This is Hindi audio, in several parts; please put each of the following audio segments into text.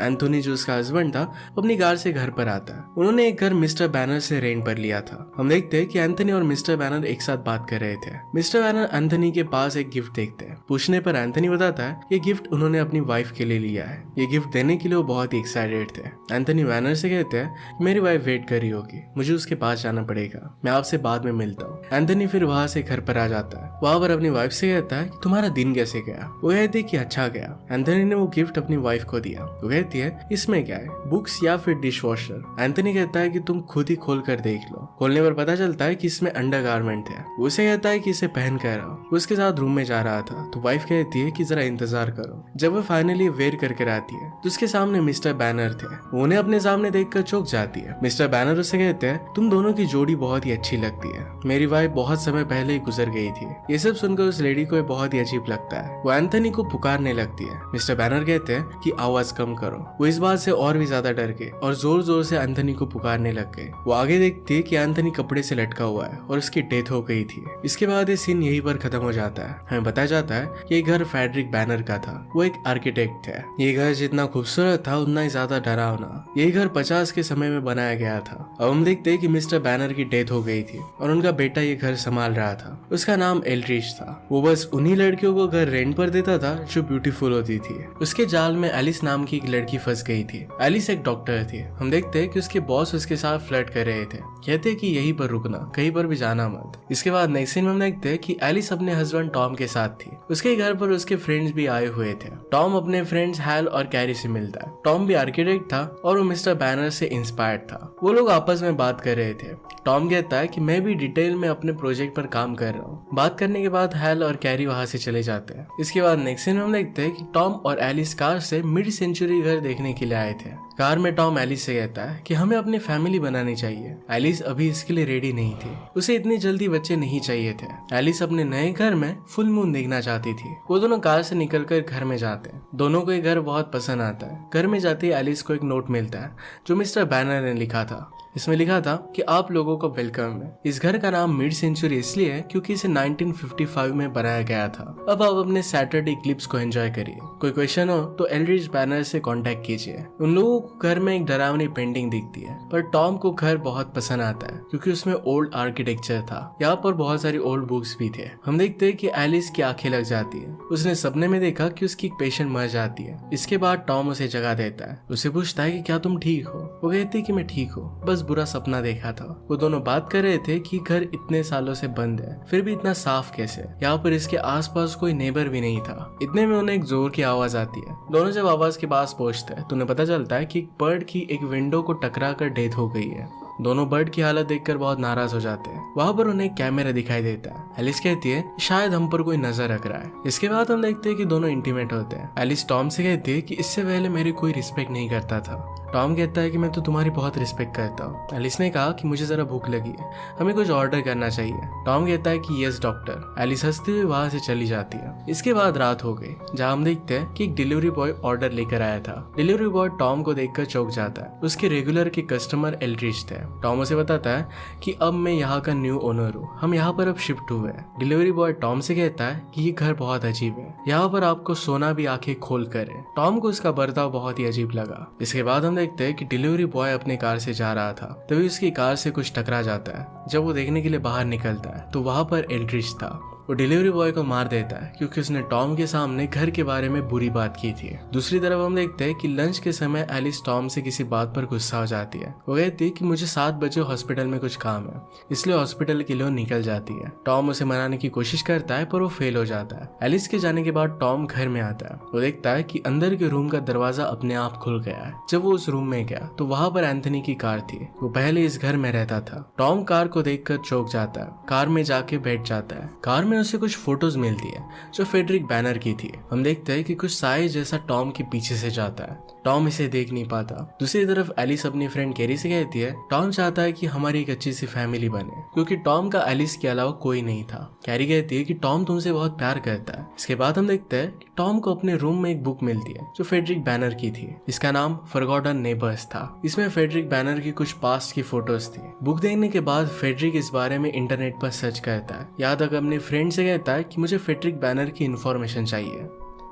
एंथोनी जो उसका हस्बैंड था अपनी कार से घर पर आता है। उन्होंने एक घर मिस्टर बैनर से रेंट पर लिया था। हम देखते हैं कि एंथोनी और मिस्टर बैनर एक साथ बात कर रहे थे। मिस्टर बैनर एंथोनी के पास एक गिफ्ट देखते हैं। पूछने पर एंथोनी बताता है ये गिफ्ट उन्होंने अपनी वाइफ के लिए लिया है। ये गिफ्ट देने के लिए वो बहुत ही एक्साइटेड थे। एंथोनी बैनर से कहते हैं मेरी वाइफ वेट कर रही होगी, मुझे उसके पास जाना पड़ेगा, मैं आपसे बाद में मिलता हूँ। एंथोनी फिर वहां से घर पर आ जाता है। वहां पर अपनी वाइफ से कहता है कि तुम्हारा दिन कैसे गया। वो कहती है कि अच्छा गया। एंथोनी ने वो गिफ्ट अपनी वाइफ को दिया। वो कहती है इसमें क्या है, बुक्स या फिर डिश वॉशर। एंथोनी कहता है कि तुम खुद ही खोल कर देख लो। खोलने पर पता चलता है कि इसमें अंडरगारमेंट है। उसे कहता है कि इसे पहन कर आओ। वो उसके साथ रूम में जा रहा था तो वाइफ कहती है कि जरा इंतजार करो। जब वो फाइनली वेयर करके आती है तो उसके सामने मिस्टर बैनर थे। वो उन्हें अपने सामने देखकर चौंक जाती है। मिस्टर बैनर उसे कहते हैं तुम दोनों की जोड़ी बहुत ही अच्छी लगती है, मेरी वाइफ बहुत समय पहले ही गुजर गई थी। ये सब सुनकर उस लेडी को बहुत ही अजीब लगता है। वो एंथोनी को पुकारने लगती है। मिस्टर बैनर कहते हैं कि आवाज कम करो। वो इस बात से और भी ज्यादा डर गए और जोर जोर से एंथोनी को पुकारने लग गए। वो आगे देखती है कि एंथोनी कपड़े से लटका हुआ है और उसकी डेथ हो गई थी। इसके बाद ये सीन यहीं पर खत्म हो जाता है। हमें बताया जाता है कि ये घर फ्रेडरिक बैनर का था। वो एक आर्किटेक्ट थे। ये घर जितना खूबसूरत था उतना ही ज्यादा डरावना। ये घर 50 के समय में बनाया गया था। अब हम देखते हैं कि मिस्टर बैनर की डेथ हो गई थी और उनका बेटा ये घर संभाल रहा था। उसका नाम एल्ड्रिच था। वो बस उन्हीं लड़कियों को घर रेंट पर देता था जो ब्यूटीफुल होती थी। उसके जाल में एलिस नाम की एक लड़की फंस गई थी। एलिस एक डॉक्टर थी। हम देखते हैं कि उसके बॉस उसके साथ फ्लर्ट कर रहे थे। कहते हैं कि यहीं पर रुकना, कहीं पर भी जाना मत। इसके बाद नेक्स्ट सीन में हम देखते हैं कि एलिस अपने हस्बैंड टॉम के साथ थी। उसके घर पर उसके फ्रेंड्स भी आए हुए थे। टॉम अपने फ्रेंड्स हैल और कैरी से मिलता है। टॉम भी आर्किटेक्ट था और वो मिस्टर बैनर से इंस्पायर्ड था। वो लोग आपस में बात कर रहे थे। टॉम कहता है कि मैं भी डिटेल में अपने प्रोजेक्ट पर काम कर रहा हूँ। बात करने के बाद हैल और कैरी वहां से चले जाते हैं। इसके बाद नेक्स्ट सीन में हम देखते हैं कि टॉम और एलिस कार से मिड सेंचुरी घर देखने के लिए आए थे। कार में टॉम एलिस से कहता है कि हमें अपनी फैमिली बनानी चाहिए। एलिस अभी इसके लिए रेडी नहीं थी। उसे इतनी जल्दी बच्चे नहीं चाहिए थे। एलिस अपने नए घर में फुल मून देखना चाहती थी। वो दोनों कार से निकलकर घर में जाते हैं। दोनों को ये घर बहुत पसंद आता है। घर में जाते ही एलिस को एक नोट मिलता है जो मिस्टर बैनर ने लिखा था। इसमें लिखा था कि आप लोगों को वेलकम है। इस घर का नाम मिड सेंचुरी इसलिए है क्योंकि इसे 1955 में बनाया गया था। अब आप अपने सैटरडे क्लिप्स को एंजॉय करिए। कोई क्वेश्चन हो तो एल्ड्रिच बैनर से कांटेक्ट कीजिए। उन लोगों को घर में एक डरावनी पेंटिंग दिखती है पर टॉम को घर बहुत पसंद आता है क्योंकि उसमें ओल्ड आर्किटेक्चर था। यहाँ पर बहुत सारी ओल्ड बुक्स भी थे। हम देखते हैं कि एलिस की आंखें लग जाती है। उसने सपने में देखा कि उसकी एक पेशेंट मर जाती है। इसके बाद टॉम उसे जगा देता है। उसे पूछता है कि क्या तुम ठीक हो। वो कहती है कि मैं ठीक हूँ, बस बुरा सपना देखा था। वो दोनों बात कर रहे थे कि घर इतने सालों से बंद है फिर भी इतना साफ कैसे। यहाँ पर इसके आसपास कोई नेबर भी नहीं था। इतने में उन्हें एक जोर की आवाज आती है। दोनों जब आवाज के पास पहुंचते हैं तो उन्हें पता चलता है कि एक बर्ड की एक विंडो को टकरा कर डेथ हो गई है। दोनों बर्ड की हालत देखकर बहुत नाराज हो जाते हैं। वहां पर उन्हें एक कैमरा दिखाई देता है। एलिस कहती है शायद हम पर कोई नजर रख रहा है। इसके बाद हम देखते हैं कि दोनों इंटीमेट होते हैं। एलिस टॉम से कहती है कि इससे पहले मेरी कोई रिस्पेक्ट नहीं करता था। टॉम कहता है कि मैं तो तुम्हारी बहुत रिस्पेक्ट करता हूँ। एलिस ने कहा कि मुझे जरा भूख लगी है, हमें कुछ ऑर्डर करना चाहिए। टॉम कहता है कि यस डॉक्टर। एलिस हंसते हुए वहां से चली जाती है। इसके बाद रात हो गई जहाँ हम देखते हैं कि एक डिलीवरी बॉय ऑर्डर लेकर आया था। डिलीवरी बॉय टॉम को देखकर चौंक जाता है। उसके रेगुलर के कस्टमर एल्ड्रिच थे। टॉम उसे बताता है कि अब मैं यहाँ का न्यू ओनर हूँ, हम यहाँ पर अब शिफ्ट हुए हैं। डिलीवरी बॉय टॉम से कहता है कि ये घर बहुत अजीब है, यहाँ पर आपको सोना भी आंखें खोल कर है। टॉम को उसका बर्ताव बहुत ही अजीब लगा। इसके बाद हम देखते हैं कि डिलीवरी बॉय अपने कार से जा रहा था। तभी उसकी कार से कुछ टकरा जाता है। जब वो देखने के लिए बाहर निकलता है तो वहां पर एल्ड्रिच था। वो डिलीवरी बॉय को मार देता है क्योंकि उसने टॉम के सामने घर के बारे में बुरी बात की थी। दूसरी तरफ हम देखते हैं कि लंच के समय एलिस टॉम से किसी बात पर गुस्सा हो जाती है। वो कहती है कि मुझे 7 बजे हॉस्पिटल में कुछ काम है, इसलिए हॉस्पिटल के लिए निकल जाती है। टॉम उसे मनाने की कोशिश करता है पर वो फेल हो जाता है। एलिस के जाने के बाद टॉम घर में आता है। वो देखता है कि अंदर के रूम का दरवाजा अपने आप खुल गया है। जब वो उस रूम में गया तो वहां पर एंथनी की कार थी। वो पहले इस घर में रहता था। टॉम कार को देखकर चौंक जाता है। कार में जाके बैठ जाता है। कार में उसे कुछ फोटोज मिलती है जो फ्रेडरिक बैनर की थी। हम देखते हैं कि कुछ साए जैसा टॉम के पीछे से जाता है। टॉम इसे देख नहीं पाता। दूसरी तरफ एलिस अपनी फ्रेंड कैरी से कहती है टॉम चाहता है कि हमारी एक अच्छी सी फैमिली बने क्योंकि टॉम का एलिस के अलावा कोई नहीं था। कैरी कहती है कि टॉम तुमसे बहुत प्यार करता है। इसके बाद हम देखते हैं कि टॉम को अपने रूम में एक बुक मिलती है जो फ्रेडरिक बैनर की थी। इसका नाम फॉरगॉटन नेबर्स था। इसमें फ्रेडरिक बैनर की कुछ पास्ट की फोटोज थी। बुक देखने के बाद फ्रेडरिक इस बारे में इंटरनेट पर सर्च करता है। यहाँ तक अपने फ्रेंड से कहता है कि मुझे फ्रेडरिक बैनर की इंफॉर्मेशन चाहिए।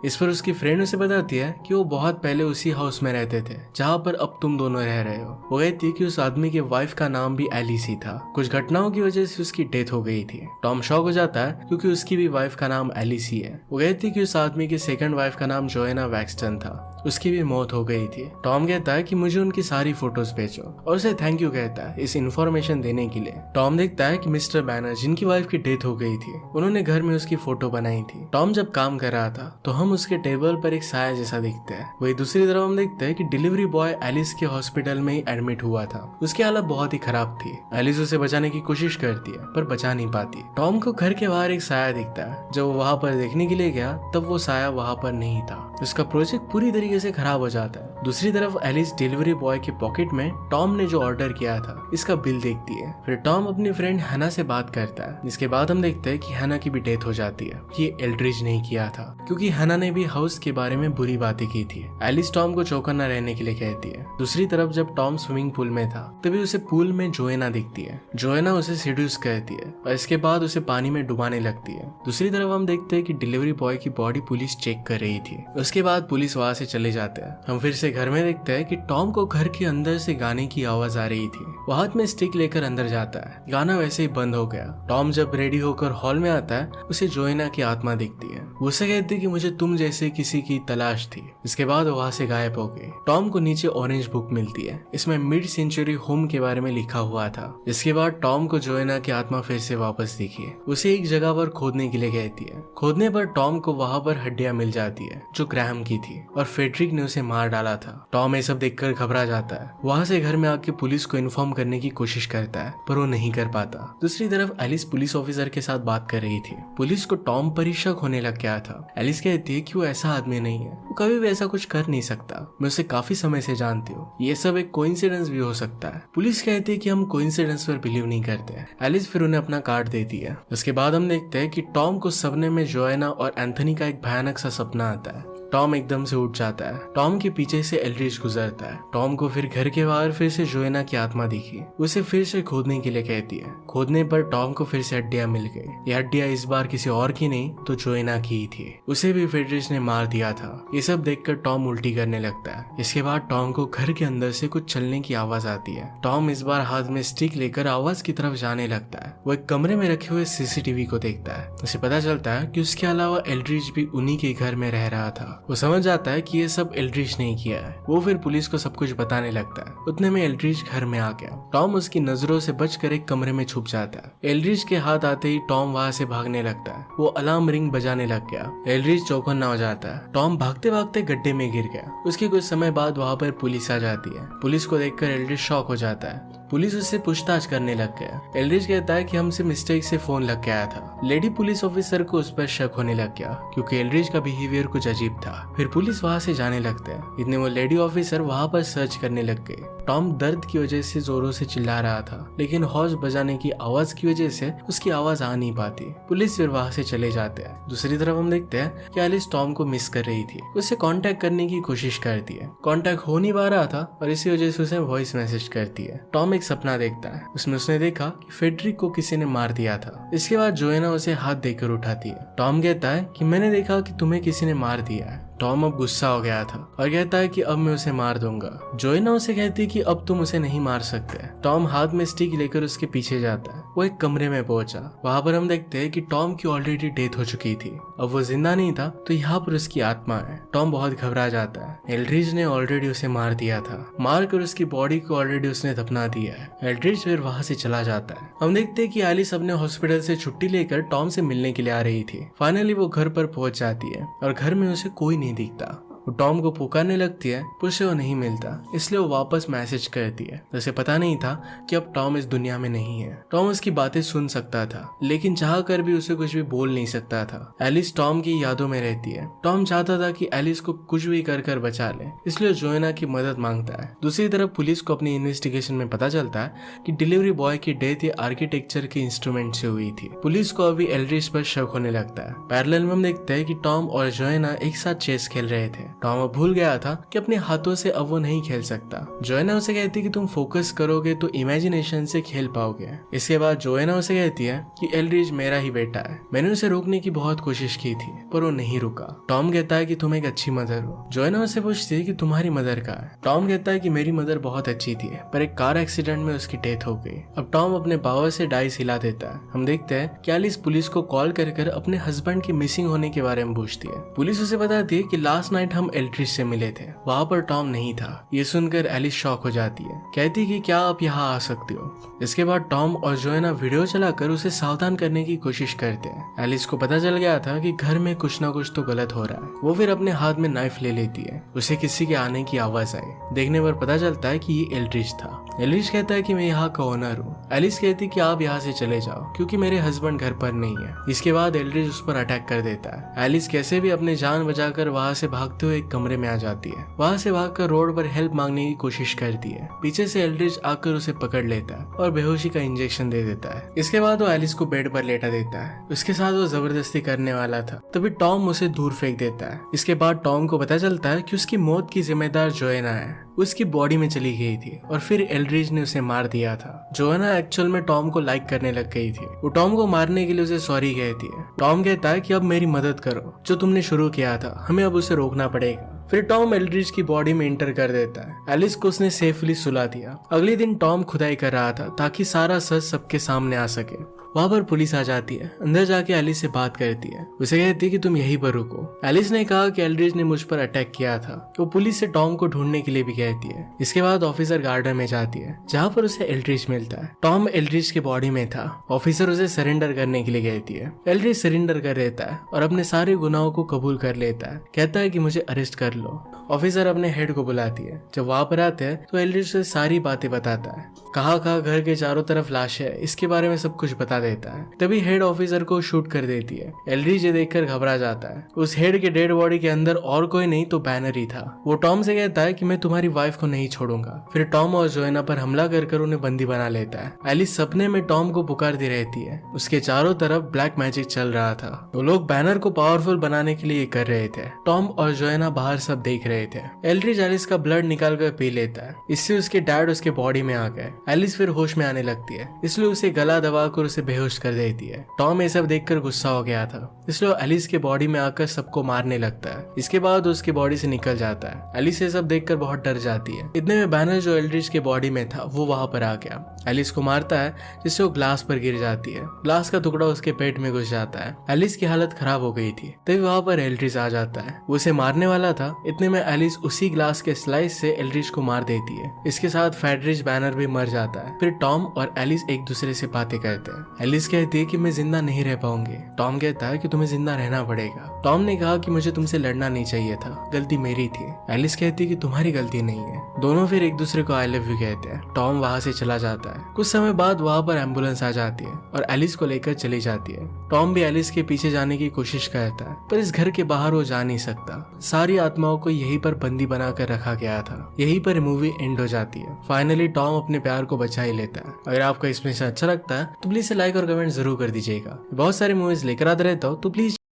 इस पर उसकी फ्रेंड उसे बताती है कि वो बहुत पहले उसी हाउस में रहते थे जहाँ पर अब तुम दोनों रह रहे हो। वो कहती है कि उस आदमी की वाइफ का नाम भी एलिस ही था। कुछ घटनाओं की वजह से उसकी डेथ हो गई थी। टॉम शॉक हो जाता है क्योंकि उसकी भी वाइफ का नाम एलिस ही है। वो कहती है कि उस आदमी की सेकंड वाइफ का नाम जोएना वैक्सटन था, उसकी भी मौत हो गई थी। टॉम कहता है कि मुझे उनकी सारी फोटोज भेजो और उसे थैंक यू कहता है इस इन्फॉर्मेशन देने के लिए। टॉम देखता है कि मिस्टर बैनर जिनकी वाइफ की डेथ हो गई थी उन्होंने घर में उसकी फोटो बनाई थी। टॉम जब काम कर रहा था तो हम उसके टेबल पर एक साया जैसा दिखता है। वही दूसरी तरफ हम देखते हैं कि डिलीवरी बॉय एलिस के हॉस्पिटल में ही एडमिट हुआ था। उसकी हालत बहुत ही खराब थी। एलिस उसे बचाने की कोशिश करती है पर बचा नहीं पाती। टॉम को घर के बाहर एक साया दिखता है। जब वो वहां पर देखने के लिए गया तब वो साया वहां पर नहीं था। उसका प्रोजेक्ट पूरी तरीके से खराब हो जाता है। दूसरी तरफ एलिस डिलीवरी बॉय के पॉकेट में टॉम ने जो ऑर्डर किया था इसका बिल देखती है। फिर टॉम अपनी फ्रेंड हैना से बात करता है, जिसके बाद हम देखते हैं कि हैना की भी डेथ हो जाती है। ये एल्ड्रिज नहीं किया था क्योंकि हैना ने भी हाउस के बारे में बुरी बातें की थी। एलिस टॉम को चौकन्ना रहने के लिए कहती है। दूसरी तरफ जब टॉम स्विमिंग पूल में था तभी उसे पूल में जोएना दिखती है। जोएना उसे सीड्यूस करती है और इसके बाद उसे पानी में डुबाने लगती है। दूसरी तरफ हम देखते हैं कि डिलीवरी बॉय की बॉडी पुलिस चेक कर रही थी। उसके बाद पुलिस वहां से चले जाते हैं। हम फिर से घर में देखते हैं कि टॉम को घर के अंदर से गाने की आवाज आ रही थी। वो हाथ में स्टिक लेकर अंदर जाता है। गाना वैसे ही बंद हो गया। टॉम जब रेडी होकर हॉल में आता है उसे जोएना की आत्मा दिखती है। वो उसे कहती है कि मुझे तुम जैसे किसी की तलाश थी। इसके बाद वो वहां से गायब हो गई। टॉम को नीचे ऑरेंज बुक मिलती है। इसमें मिड सेंचुरी होम के बारे में लिखा हुआ था। इसके बाद टॉम को जोएना की आत्मा फिर से वापस दिखी। उसे एक जगह पर खोदने के लिए कहती है। खोदने पर टॉम को वहां पर हड्डियां मिल जाती है जो ग्राहम की थी और फेड्रिक ने उसे मार डाला था। टॉम ये सब देखकर घबरा जाता है। वहां से घर में आके पुलिस को इन्फॉर्म करने की कोशिश करता है पर वो नहीं कर पाता। दूसरी तरफ एलिस पुलिस ऑफिसर के साथ बात कर रही थी। पुलिस को टॉम पर ही शक होने लग गया था। एलिस कहती है कि वो ऐसा आदमी नहीं है, वो कभी भी ऐसा कुछ कर नहीं सकता। मैं उसे काफी समय से जानती हूँ, ये सब एक कोइंसिडेंस भी हो सकता है। पुलिस कहती है कि हम कोइंसिडेंस पर बिलीव नहीं करते। एलिस फिर उन्हें अपना कार्ड देती है। उसके बाद हम देखते हैं कि टॉम को सपने में जोएना और एंथनी का एक भयानक सा सपना आता है। टॉम एकदम से उठ जाता है। टॉम के पीछे से एल्ड्रिज गुजरता है। टॉम को फिर घर के बाहर फिर से जोएना की आत्मा दिखी। उसे फिर से खोदने के लिए कहती है। खोदने पर टॉम को फिर से हड्डियां मिल गई। ये हड्डियां इस बार किसी और की नहीं तो जोएना की ही थी। उसे भी फेड्रिज ने मार दिया था। ये सब देखकर टॉम उल्टी करने लगता है। इसके बाद टॉम को घर के अंदर से कुछ चलने की आवाज आती है। टॉम इस बार हाथ में स्टिक लेकर आवाज की तरफ जाने लगता है। वो एक कमरे में रखे हुए सीसीटीवी को देखता है। उसे पता चलता है कि उसके अलावा एल्ड्रिज भी उन्हीं के घर में रह रहा था। वो समझ जाता है कि ये सब एल्ड्रिज ने किया है। वो फिर पुलिस को सब कुछ बताने लगता है। उतने में एल्ड्रिज घर में आ गया। टॉम उसकी नजरों से बचकर एक कमरे में छुप जाता है। एल्ड्रिज के हाथ आते ही टॉम वहां से भागने लगता है। वो अलार्म रिंग बजाने लग गया। एल्ड्रिज चौकन्ना हो जाता है। टॉम भागते भागते गड्ढे में गिर गया। उसके कुछ समय बाद वहां पर पुलिस आ जाती है। पुलिस को देखकर एल्ड्रिज शॉक हो जाता है। पुलिस उससे पूछताछ करने लग गया। एल्ड्रिज कहता है कि हमसे मिस्टेक से फोन लग गया था। लेडी पुलिस ऑफिसर को उस पर शक होने लग गया क्योंकि एल्ड्रिज का बिहेवियर कुछ अजीब था। फिर पुलिस वहां से जाने लगता है। इतने वो लेडी ऑफिसर वहां पर सर्च करने लग गए। टॉम दर्द की वजह से जोरों से चिल्ला रहा था लेकिन हॉर्स बजाने की आवाज की वजह से उसकी आवाज आ नहीं पाती। पुलिस फिर वहां से चले जाते हैं। दूसरी तरफ हम देखते हैं कि एलिस टॉम को मिस कर रही थी। उसे कांटेक्ट करने की कोशिश करती है। कांटेक्ट हो नहीं पा रहा था और इसी वजह से उसे वॉइस मैसेज करती है। टॉम एक सपना देखता है। उसमें उसने देखा कि फेड्रिक को किसी ने मार दिया था। इसके बाद जोएना उसे हाथ देकर उठाती है। टॉम कहता है कि मैंने देखा कि तुम्हें किसी ने मार दिया है। टॉम अब गुस्सा हो गया था और कहता है कि अब मैं उसे मार दूंगा। जोएना उसे कहती है कि अब तुम उसे नहीं मार सकते। टॉम हाथ में स्टिक लेकर उसके पीछे जाता है। वो एक कमरे में पहुंचा। वहां पर हम देखते हैं कि टॉम की ऑलरेडी डेथ हो चुकी थी। अब वो जिंदा नहीं था तो यहाँ पर उसकी आत्मा है। टॉम बहुत घबरा जाता है। एल्ड्रिज ने ऑलरेडी उसे मार दिया था। मार कर उसकी बॉडी को ऑलरेडी उसने दफना दिया है। एल्ड्रिज फिर वहां से चला जाता है। हम देखते हैं कि एलिस अपने हॉस्पिटल से छुट्टी लेकर टॉम से मिलने के लिए आ रही थी। फाइनली वो घर पर पहुंच जाती है और घर में उसे कोई नहीं दिखता। वो टॉम को पुकारने लगती है पर उसे वो नहीं मिलता, इसलिए वो वापस मैसेज करती है। उसे पता नहीं था कि अब टॉम इस दुनिया में नहीं है। टॉम उसकी बातें सुन सकता था लेकिन चाह कर भी उसे कुछ भी बोल नहीं सकता था। एलिस टॉम की यादों में रहती है। टॉम चाहता था कि एलिस को कुछ भी कर बचा ले, इसलिए जोएना की मदद मांगता है। दूसरी तरफ पुलिस को अपनी इन्वेस्टिगेशन में पता चलता है कि डिलीवरी बॉय की डेथ ये आर्किटेक्चर के इंस्ट्रूमेंट से हुई थी। पुलिस को अभी एल्ड्रिज पर शक होने लगता है। पैरेलल में हम देखते हैं कि टॉम और जोएना एक साथ चेस खेल रहे थे। टॉम अब भूल गया था कि अपने हाथों से अब वो नहीं खेल सकता। जोएना उसे कहती है कि तुम फोकस करोगे तो इमेजिनेशन से खेल पाओगे। इसके बाद जोएना उसे कहती है कि एल्ड्रिच मेरा ही बेटा है, मैंने उसे रोकने की बहुत कोशिश की थी पर वो नहीं रुका। टॉम कहता है कि तुम एक अच्छी मदर हो। जोएना उससे पूछती है कि तुम्हारी मदर कहाँ है। टॉम कहता है कि मेरी मदर बहुत अच्छी थी पर एक कार एक्सीडेंट में उसकी डेथ हो गई। अब टॉम अपने पावर से डाइस हिला देता है। हम देखते हैं कि एलिस पुलिस को कॉल कर अपने हस्बैंड के मिसिंग होने के बारे में पूछती है। पुलिस उसे बताती है कि लास्ट नाइट हम एल्ड्रिच से मिले थे, वहाँ पर टॉम नहीं था। ये सुनकर एलिस शॉक हो जाती है, कहती है कि क्या आप यहाँ आ सकते हो। इसके बाद टॉम और जोएना वीडियो चलाकर उसे सावधान करने की कोशिश करते हैं। एलिस को पता चल गया था कि घर में कुछ ना कुछ तो गलत हो रहा है। वो फिर अपने हाथ में नाइफ ले लेती है। उसे किसी के आने की आवाज आई। देखने पर पता चलता है कि ये एल्ड्रिच था। एलिस कहता है कि मैं यहाँ का ओनर हूँ। एलिस कहती है कि आप यहाँ से चले जाओ क्योंकि मेरे हस्बैंड घर पर नहीं है। इसके बाद एल्ड्रिच उस पर अटैक कर देता है। एलिस कैसे भी अपनी जान बचाकर वहाँ से भागते हुए एक कमरे में आ जाती है। वहाँ से भागकर रोड पर हेल्प मांगने की कोशिश करती है। पीछे से एल्ड्रिच आकर उसे पकड़ लेता है और बेहोशी का इंजेक्शन दे देता है। इसके बाद वो एलिस को बेड पर लेटा देता है। उसके साथ वो जबरदस्ती करने वाला था, तभी टॉम उसे दूर फेंक देता है। इसके बाद टॉम को पता चलता है कि उसकी मौत की जिम्मेदार जोएना है। उसकी बॉडी में चली गई थी और फिर एल्ड्रिच ने उसे मार दिया था। जोएना एक्चुअल में टॉम को लाइक करने लग गई थी। वो टॉम को मारने के लिए उसे सॉरी कहती है। टॉम कहता है कि अब मेरी मदद करो, जो तुमने शुरू किया था हमें अब उसे रोकना पड़ेगा। फिर टॉम एल्ड्रिच की बॉडी में एंटर कर देता है। एलिस को उसने सेफली सुला दिया। अगले दिन टॉम खुदाई कर रहा था ताकि सारा सच सबके सामने आ सके। वहाँ पर पुलिस आ जाती है। अंदर जाके एलिस से बात करती है। उसे कहती है कि तुम यहीं पर रुको। एलिस ने कहा कि एल्ड्रिच ने मुझ पर अटैक किया था। वो पुलिस से टॉम को ढूंढने के लिए भी कहती है। इसके बाद ऑफिसर गार्डन में जाती है जहाँ पर उसे एल्ड्रिच मिलता है। टॉम एल्ड्रिच की बॉडी में था। ऑफिसर उसे सरेंडर करने के लिए कहती है। एल्ड्रिच सरेंडर कर देता है और अपने सारे गुनाहों को कबूल कर लेता है। कहता है कि मुझे अरेस्ट कर लो। ऑफिसर अपने हेड को बुलाती है। जब वहाँ पर आते हैं तो एल्ड्रिच उसे सारी बातें बताता है। कहाँ घर के चारों तरफ लाश है, इसके बारे में सब कुछ बता देता है। तभी हेड ऑफिसर को शूट कर देती है। एल्ड्रिच ये देखकर घबरा जाता है। उस हेड के डेड बॉडी के अंदर और कोई नहीं तो बैनर ही था। वो टॉम से कहता है कि मैं तुम्हारी वाइफ को नहीं छोड़ूंगा। फिर टॉम और जोएना पर हमला कर उन्हें बंदी बना लेता है। एलिस सपने में टॉम को पुकारती रहती है। उसके चारों तरफ ब्लैक मैजिक चल रहा था। वो लोग बैनर को पावरफुल बनाने के लिए कर रहे थे। टॉम और जोएना बाहर सब देख रहे थे। एल्ड्रिच एलिस का ब्लड निकाल कर पी लेता है। इससे उसके डैड उसके बॉडी में आ गए। एलिस फिर होश में आने लगती है, इसलिए उसे गला दबाकर उसे बेहोश कर देती है। टॉम ये सब देखकर गुस्सा हो गया था, इसलिए एलिस के बॉडी में आकर सबको मारने लगता है। इसके बाद उसकी बॉडी से निकल जाता है। एलिस ये सब देखकर बहुत डर जाती है। इतने में बैनर जो एल्ड्रिच के बॉडी में था वो वहां पर आ गया। एलिस को मारता है जिससे वो ग्लास पर गिर जाती है। ग्लास का टुकड़ा उसके पेट में घुस जाता है। एलिस की हालत खराब हो गई थी। तभी वहां पर एल्ड्रिच आ जाता है। वो उसे मारने वाला था। इतने में एलिस उसी ग्लास के स्लाइस से एल्ड्रिच को मार देती है। इसके साथ फेडरिच बैनर भी मर जाता है। फिर टॉम और एलिस एक दूसरे से बातें करते हैं। एलिस कहती है कि मैं जिंदा नहीं रह पाऊंगी। टॉम कहता है कि तुम्हें जिंदा रहना पड़ेगा। टॉम ने कहा कि मुझे तुमसे लड़ना नहीं चाहिए था, गलती मेरी थी। एलिस कहती है कि तुम्हारी गलती नहीं है। दोनों फिर एक दूसरे को आई लव यू कहते हैं। टॉम वहां से चला जाता है। कुछ समय बाद वहां पर एम्बुलेंस आ जाती है और एलिस को लेकर चली जाती है। टॉम भी एलिस के पीछे जाने की कोशिश करता है पर इस घर के बाहर वो जा नहीं सकता। सारी आत्माओं को यहीं पर बंदी बनाकर रखा गया था। यहीं पर मूवी एंड हो जाती है। फाइनली टॉम अपने प्यार को बचा ही लेता है। अगर आपको इसमें अच्छा लगता है तो प्लीज लाइक और कमेंट जरूर कर दीजिएगा। बहुत सारी मूवीज लेकर आते रहता हूँ तो प्लीज